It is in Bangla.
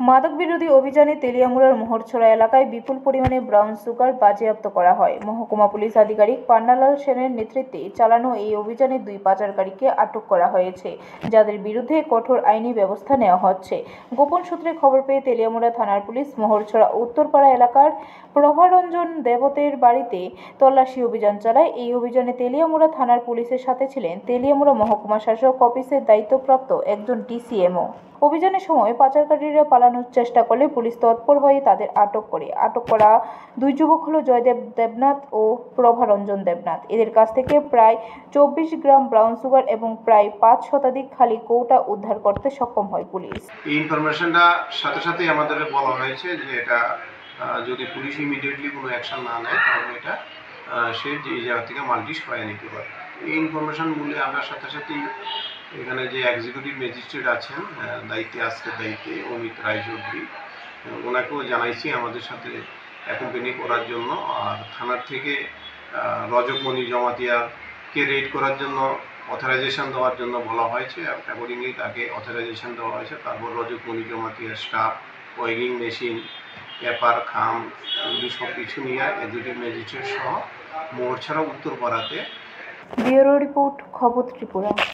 মাদক বিরোধী অভিযানে তেলিয়ামুড়ার মোহরছড়া এলাকায় বিপুল পরিমাণে ব্রাউন সুগার বাজেয়াপ্ত করা হয়। মহকুমা পুলিশ আধিকারিক পান্নালাল সেনের নেতৃত্বে চালানো এই অভিযানে 2 পাচারকারীকে আটক করা হয়েছে, যাদের বিরুদ্ধে কঠোর আইনি ব্যবস্থা নেওয়া হচ্ছে। গোপন সূত্রে খবর পেয়ে তেলিয়ামুড়া থানার পুলিশ মোহরছড়া উত্তরপাড়া এলাকার প্রভারঞ্জন দেবতের বাড়িতে তল্লাশি অভিযান চালায়। এই অভিযানে তেলিয়ামুড়া থানার পুলিশের সাথে ছিলেন তেলিয়ামুড়া মহকুমা শাসক অফিসের দায়িত্বপ্রাপ্ত একজন ডিসিএমও। অভিযানের সময় পাচারকারীরা পালানোর চেষ্টা করলে পুলিশ তৎপর হয়ে তাদের আটক করে। আটক করা 2 যুবক হল জয়দেব দেবনাথ ও প্রভারঞ্জন দেবনাথ। এদের কাছ থেকে প্রায় 24 গ্রাম ব্রাউন সুগার এবং প্রায় 5 শতাধিক খালি কৌটা উদ্ধার করতে সক্ষম হয় পুলিশ। এই ইনফরমেশনটা সাথে সাথেই আমাদের বলা হয়েছে যে এটা যদি পুলিশ ইমিডিয়েটলি কোনো অ্যাকশন না নেয় তাহলে এটা সে যে জায়গা থেকে মালটি সরাই নিতে পারে। এই ইনফরমেশন মূলে আমরা সাথে সাথেই এখানে যে এক্সিকিউটিভ ম্যাজিস্ট্রেট আছেন আজকের দায়িত্বে অমিত রায়চৌধুরী, ওনাকেও জানাইছি আমাদের সাথে অ্যাকম্পানি করার জন্য। আর থানার থেকে রজকমণি জমাতিয়ারকে রেড করার জন্য অথরাইজেশন দেওয়ার জন্য বলা হয়েছে। অ্যাকর্ডিংলি তাকে অথরাইজেশন দেওয়া হয়েছে। তারপর রজকমণি জমাতিয়ার স্টাফ, ওয়েগিং মেশিন, পেপার, খাম এগুলি সব কিছু নিয়ে এক্সিকিউটিভ ম্যাজিস্ট্রেট সহ মোহরছড়া উত্তরপাড়াতে। ব্যুরো রিপোর্ট, খবর ত্রিপুরা।